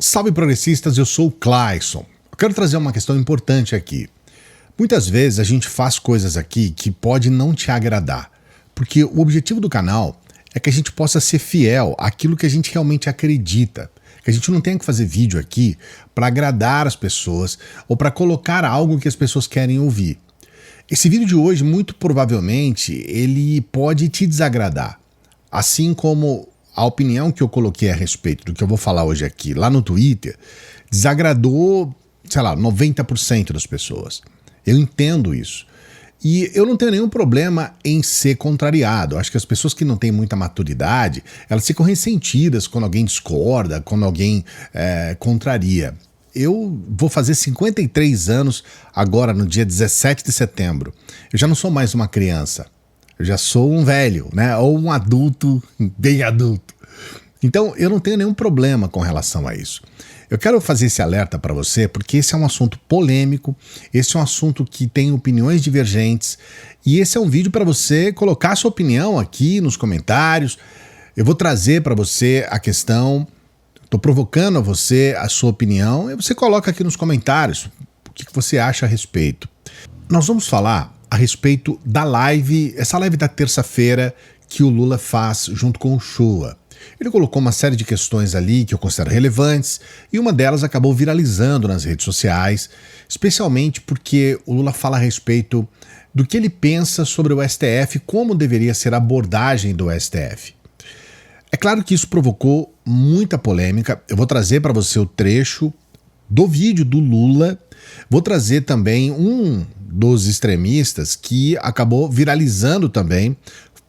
Salve progressistas, eu sou o Clayson. Eu quero trazer uma questão importante aqui. Muitas vezes a gente faz coisas aqui que pode não te agradar, porque o objetivo do canal é que a gente possa ser fiel àquilo que a gente realmente acredita, que a gente não tenha que fazer vídeo aqui para agradar as pessoas ou para colocar algo que as pessoas querem ouvir. Esse vídeo de hoje, muito provavelmente, ele pode te desagradar, assim como a opinião que eu coloquei a respeito do que eu vou falar hoje aqui, lá no Twitter, desagradou, 90% das pessoas. Eu entendo isso. E eu não tenho nenhum problema em ser contrariado. Eu acho que as pessoas que não têm muita maturidade, elas ficam ressentidas quando alguém discorda, quando alguém contraria. Eu vou fazer 53 anos agora, no dia 17 de setembro. Eu já não sou mais uma criança. Eu já sou um velho, né? Ou um adulto, bem adulto. Então, eu não tenho nenhum problema com relação a isso. Eu quero fazer esse alerta para você porque esse é um assunto polêmico, esse é um assunto que tem opiniões divergentes e esse é um vídeo para você colocar a sua opinião aqui nos comentários. Eu vou trazer para você a questão, estou provocando a você a sua opinião e você coloca aqui nos comentários o que você acha a respeito. Nós vamos falar a respeito da live, essa live da terça-feira que o Lula faz junto com o Shoa. Ele colocou uma série de questões ali que eu considero relevantes e uma delas acabou viralizando nas redes sociais, especialmente porque o Lula fala a respeito do que ele pensa sobre o STF, como deveria ser a abordagem do STF. É claro que isso provocou muita polêmica. Eu vou trazer para você o trecho do vídeo do Lula, vou trazer também um dos extremistas que acabou viralizando também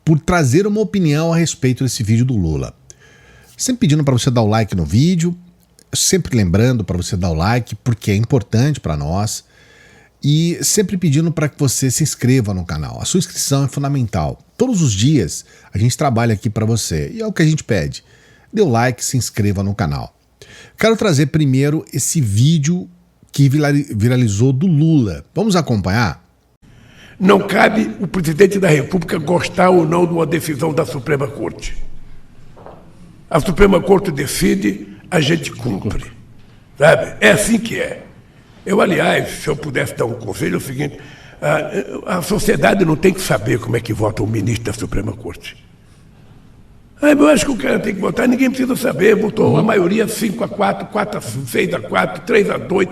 por trazer uma opinião a respeito desse vídeo do Lula. Sempre pedindo para você dar o like no vídeo, sempre lembrando para você dar o like porque é importante para nós e sempre pedindo para que você se inscreva no canal. A sua inscrição é fundamental. Todos os dias a gente trabalha aqui para você e é o que a gente pede. Dê o like, se inscreva no canal. Quero trazer primeiro esse vídeo que viralizou do Lula. Vamos acompanhar? Não cabe o presidente da República gostar ou não de uma decisão da Suprema Corte. A Suprema Corte decide, a gente cumpre. Sabe? É assim que é. Eu, aliás, se eu pudesse dar um conselho, é o seguinte, a sociedade não tem que saber como é que vota o ministro da Suprema Corte. Eu acho que o cara tem que votar, ninguém precisa saber, votou a maioria 5-4, 6-4, 3-2,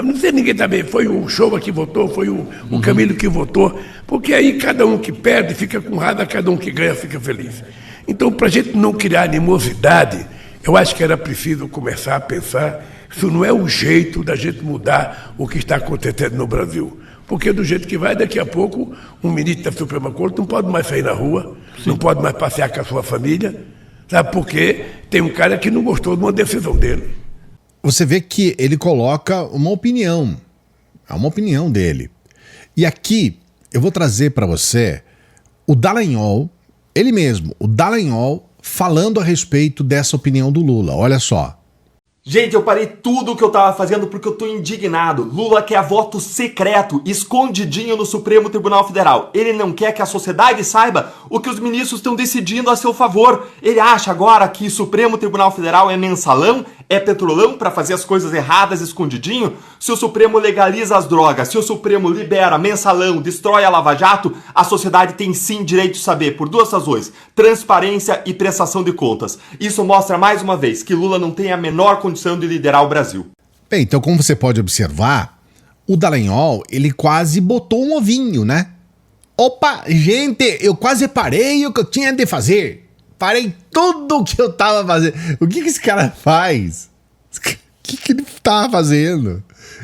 não sei ninguém saber, foi o Shoa que votou, foi o Camilo que votou, porque aí cada um que perde fica com raiva, cada um que ganha fica feliz. Então, para a gente não criar animosidade, eu acho que era preciso começar a pensar, isso não é o jeito da gente mudar o que está acontecendo no Brasil. Porque do jeito que vai, daqui a pouco, um ministro da Suprema Corte não pode mais sair na rua, não pode mais passear com a sua família, sabe por quê? Tem um cara que não gostou de uma decisão dele. Você vê que ele coloca uma opinião, é uma opinião dele. E aqui eu vou trazer para você o Dallagnol, ele mesmo, o Dallagnol, falando a respeito dessa opinião do Lula. Olha só. Gente, eu parei tudo o que eu tava fazendo porque eu tô indignado. Lula quer voto secreto, escondidinho no Supremo Tribunal Federal. Ele não quer que a sociedade saiba o que os ministros estão decidindo a seu favor. Ele acha agora que o Supremo Tribunal Federal é mensalão, é petrolão pra fazer as coisas erradas escondidinho? Se o Supremo legaliza as drogas, se o Supremo libera mensalão, destrói a Lava Jato, a sociedade tem sim direito de saber por duas razões: transparência e prestação de contas. Isso mostra mais uma vez que Lula não tem a menor condição de liderar o Brasil. Bem, então como você pode observar, o Dallagnol, ele quase botou um ovinho, né? Opa, gente, eu quase parei o que eu tinha de fazer. Parei tudo o que eu tava fazendo. O que esse cara faz? O que ele tava fazendo?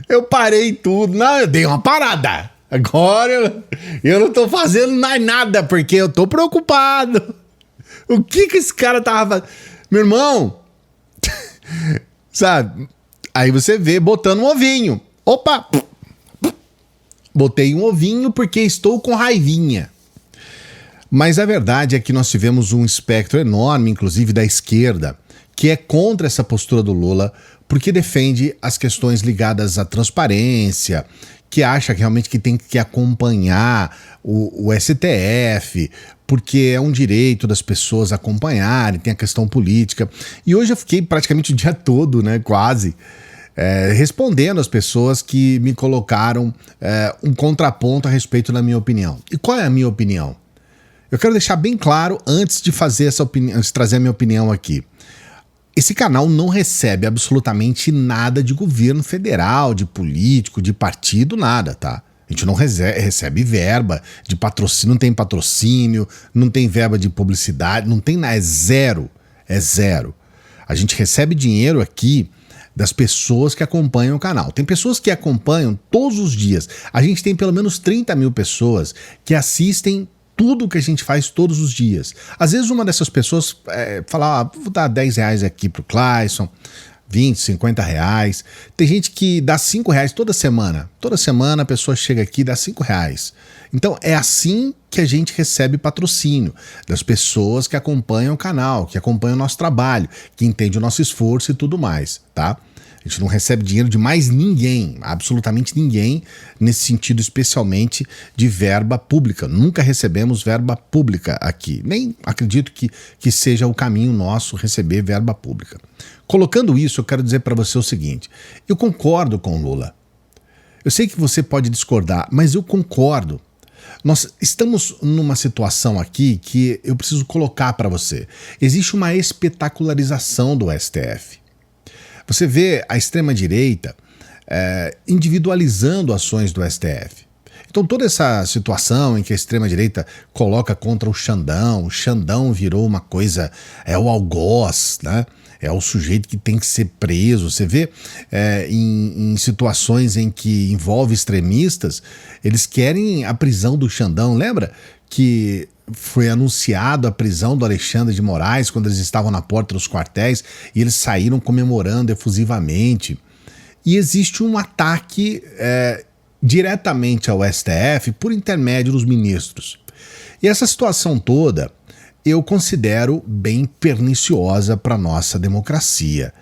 Eu parei tudo. Não, eu dei uma parada. Agora eu não tô fazendo mais nada porque eu tô preocupado. O que esse cara tava fazendo? Meu irmão, sabe? Aí você vê botando um ovinho. Opa! Botei um ovinho porque estou com raivinha. Mas a verdade é que nós tivemos um espectro enorme, inclusive da esquerda, que é contra essa postura do Lula, porque defende as questões ligadas à transparência, que acha que realmente que tem que acompanhar o STF, porque é um direito das pessoas acompanharem, tem a questão política. E hoje eu fiquei praticamente o dia todo, né, quase, respondendo às pessoas que me colocaram um contraponto a respeito da minha opinião. E qual é a minha opinião? Eu quero deixar bem claro, antes de fazer essa opinião, antes de trazer a minha opinião aqui. Esse canal não recebe absolutamente nada de governo federal, de político, de partido, nada, tá? A gente não recebe verba de patrocínio, não tem patrocínio, não tem verba de publicidade, não tem nada, é zero. A gente recebe dinheiro aqui das pessoas que acompanham o canal. Tem pessoas que acompanham todos os dias. A gente tem pelo menos 30 mil pessoas que assistem tudo que a gente faz todos os dias. Às vezes uma dessas pessoas fala, vou dar R$10 aqui pro Clayson, 20, 50 reais. Tem gente que dá 5 reais toda semana. Toda semana a pessoa chega aqui e dá 5 reais. Então é assim que a gente recebe patrocínio das pessoas que acompanham o canal, que acompanham o nosso trabalho, que entendem o nosso esforço e tudo mais, tá? A gente não recebe dinheiro de mais ninguém, absolutamente ninguém, nesse sentido especialmente de verba pública. Nunca recebemos verba pública aqui. Nem acredito que seja o caminho nosso receber verba pública. Colocando isso, eu quero dizer para você o seguinte: eu concordo com o Lula. Eu sei que você pode discordar, mas eu concordo. Nós estamos numa situação aqui que eu preciso colocar para você. Existe uma espetacularização do STF. Você vê a extrema-direita individualizando ações do STF. Então toda essa situação em que a extrema-direita coloca contra o Xandão virou uma coisa, é o algoz, né? É o sujeito que tem que ser preso. Você vê em situações em que envolve extremistas, eles querem a prisão do Xandão. Lembra que foi anunciado a prisão do Alexandre de Moraes quando eles estavam na porta dos quartéis e eles saíram comemorando efusivamente? E existe um ataque diretamente ao STF por intermédio dos ministros. E essa situação toda eu considero bem perniciosa para a nossa democracia.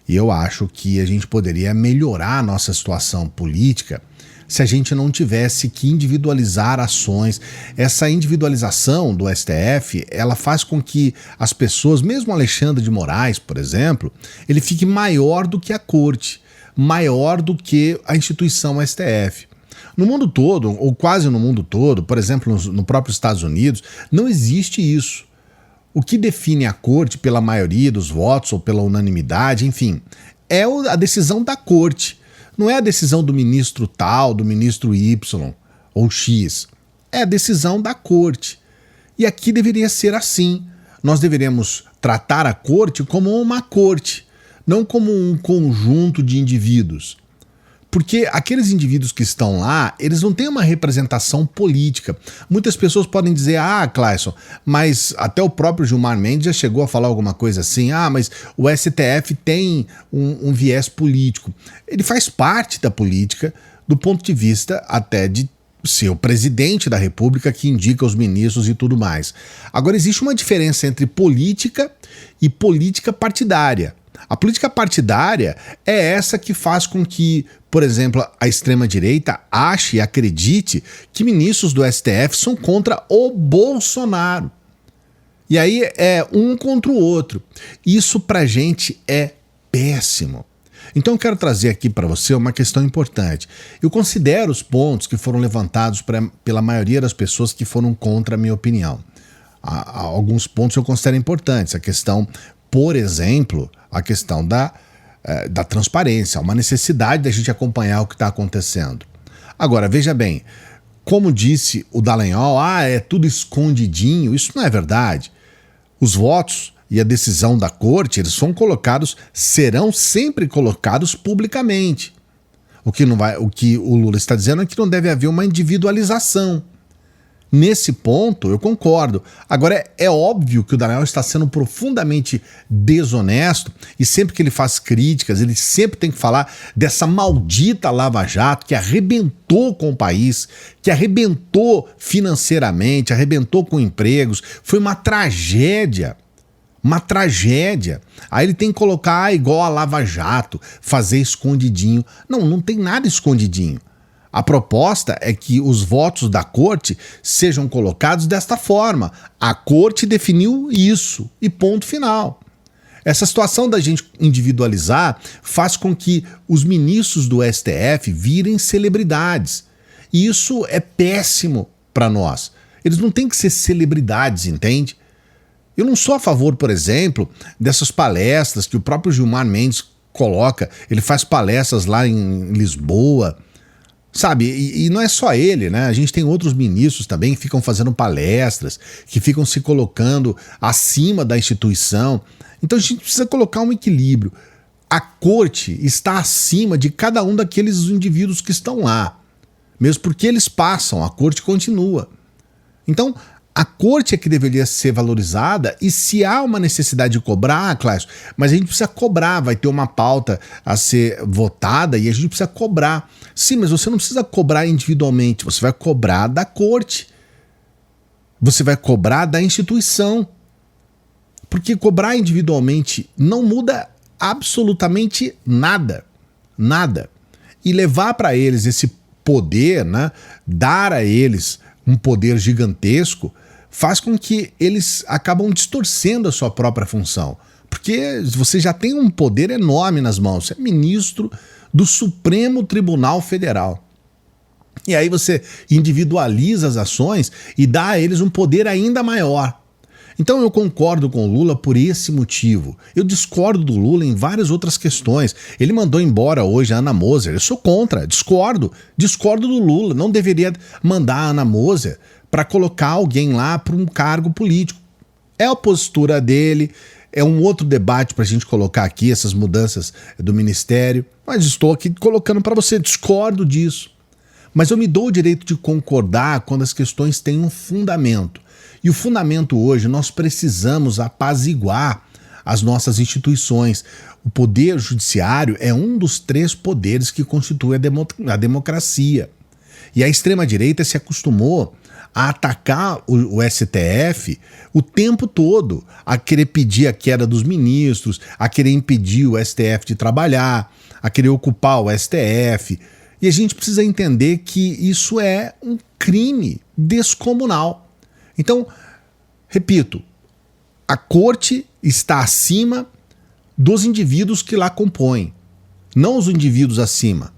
E eu acho que a gente poderia melhorar a nossa situação política se a gente não tivesse que individualizar ações. Essa individualização do STF, ela faz com que as pessoas, mesmo Alexandre de Moraes, por exemplo, ele fique maior do que a corte, maior do que a instituição STF. No mundo todo, ou quase no mundo todo, por exemplo, no próprio Estados Unidos, não existe isso. O que define a corte pela maioria dos votos ou pela unanimidade, enfim, é a decisão da corte. Não é a decisão do ministro tal, do ministro Y ou X. É a decisão da corte. E aqui deveria ser assim. Nós deveríamos tratar a corte como uma corte, não como um conjunto de indivíduos. Porque aqueles indivíduos que estão lá, eles não têm uma representação política. Muitas pessoas podem dizer, Clayson, mas até o próprio Gilmar Mendes já chegou a falar alguma coisa assim, mas o STF tem um viés político. Ele faz parte da política do ponto de vista até de ser o presidente da República que indica os ministros e tudo mais. Agora, existe uma diferença entre política e política partidária. A política partidária é essa que faz com que, por exemplo, a extrema-direita ache e acredite que ministros do STF são contra o Bolsonaro. E aí é um contra o outro. Isso pra gente é péssimo. Então eu quero trazer aqui para você uma questão importante. Eu considero os pontos que foram levantados pela maioria das pessoas que foram contra a minha opinião. Alguns pontos eu considero importantes. A questão, por exemplo, a questão da transparência, uma necessidade da gente acompanhar o que está acontecendo. Agora, veja bem, como disse o Dallagnol, é tudo escondidinho. Isso não é verdade. Os votos e a decisão da corte, eles serão sempre colocados publicamente. O que o Lula está dizendo é que não deve haver uma individualização. Nesse ponto, eu concordo. Agora, é óbvio que o Dallagnol está sendo profundamente desonesto e sempre que ele faz críticas, ele sempre tem que falar dessa maldita Lava Jato que arrebentou com o país, que arrebentou financeiramente, arrebentou com empregos. Foi uma tragédia. Uma tragédia. Aí ele tem que colocar igual a Lava Jato, fazer escondidinho. Não tem nada escondidinho. A proposta é que os votos da corte sejam colocados desta forma. A corte definiu isso e ponto final. Essa situação da gente individualizar faz com que os ministros do STF virem celebridades. E isso é péssimo para nós. Eles não têm que ser celebridades, entende? Eu não sou a favor, por exemplo, dessas palestras que o próprio Gilmar Mendes coloca. Ele faz palestras lá em Lisboa, sabe? E não é só ele, né? A gente tem outros ministros também que ficam fazendo palestras, que ficam se colocando acima da instituição. Então a gente precisa colocar um equilíbrio. A corte está acima de cada um daqueles indivíduos que estão lá. Mesmo porque eles passam, a corte continua. Então, a corte é que deveria ser valorizada, e se há uma necessidade de cobrar, Cláudio, mas a gente precisa cobrar, vai ter uma pauta a ser votada e a gente precisa cobrar. Sim, mas você não precisa cobrar individualmente, você vai cobrar da corte. Você vai cobrar da instituição. Porque cobrar individualmente não muda absolutamente nada. Nada. E levar para eles esse poder, né, dar a eles um poder gigantesco, faz com que eles acabam distorcendo a sua própria função. Porque você já tem um poder enorme nas mãos, você é ministro do Supremo Tribunal Federal. E aí você individualiza as ações e dá a eles um poder ainda maior. Então eu concordo com o Lula por esse motivo. Eu discordo do Lula em várias outras questões. Ele mandou embora hoje a Ana Moser. Eu sou contra, discordo do Lula. Não deveria mandar a Ana Moser para colocar alguém lá para um cargo político. É a postura dele, é um outro debate para a gente colocar aqui, essas mudanças do ministério. Mas estou aqui colocando para você, discordo disso. Mas eu me dou o direito de concordar quando as questões têm um fundamento. E o fundamento hoje, nós precisamos apaziguar as nossas instituições. O poder judiciário é um dos 3 poderes que constitui a democracia. E a extrema-direita se acostumou a atacar o STF o tempo todo, a querer pedir a queda dos ministros, a querer impedir o STF de trabalhar, a querer ocupar o STF. E a gente precisa entender que isso é um crime descomunal. Então, repito, a corte está acima dos indivíduos que lá compõem, não os indivíduos acima.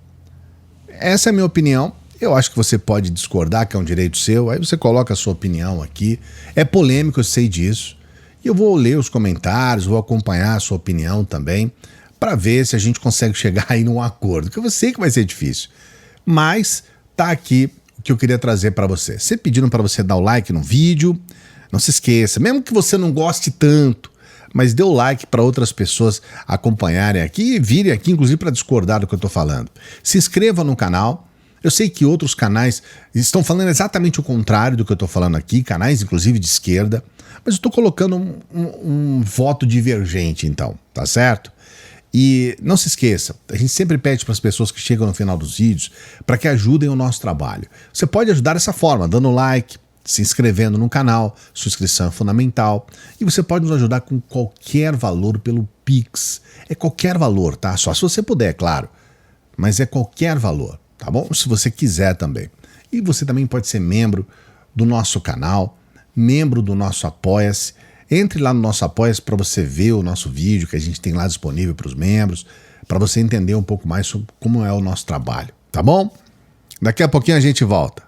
Essa é a minha opinião. Eu acho que você pode discordar, que é um direito seu, aí você coloca a sua opinião aqui. É polêmico, eu sei disso. E eu vou ler os comentários, vou acompanhar a sua opinião também, para ver se a gente consegue chegar aí num acordo, que eu sei que vai ser difícil. Mas tá aqui o que eu queria trazer para você. Você pedindo para você dar o like no vídeo, não se esqueça, mesmo que você não goste tanto, mas dê o like para outras pessoas acompanharem aqui e virem aqui, inclusive, para discordar do que eu estou falando. Se inscreva no canal. Eu sei que outros canais estão falando exatamente o contrário do que eu estou falando aqui, canais inclusive de esquerda, mas eu estou colocando um voto divergente então, tá certo? E não se esqueça, a gente sempre pede para as pessoas que chegam no final dos vídeos para que ajudem o nosso trabalho. Você pode ajudar dessa forma, dando like, se inscrevendo no canal, sua inscrição é fundamental, e você pode nos ajudar com qualquer valor pelo Pix. É qualquer valor, tá? Só se você puder, é claro, mas é qualquer valor, tá bom? Se você quiser também. E você também pode ser membro do nosso canal, membro do nosso Apoia-se. Entre lá no nosso Apoia-se para você ver o nosso vídeo que a gente tem lá disponível para os membros, para você entender um pouco mais sobre como é o nosso trabalho, tá bom? Daqui a pouquinho a gente volta.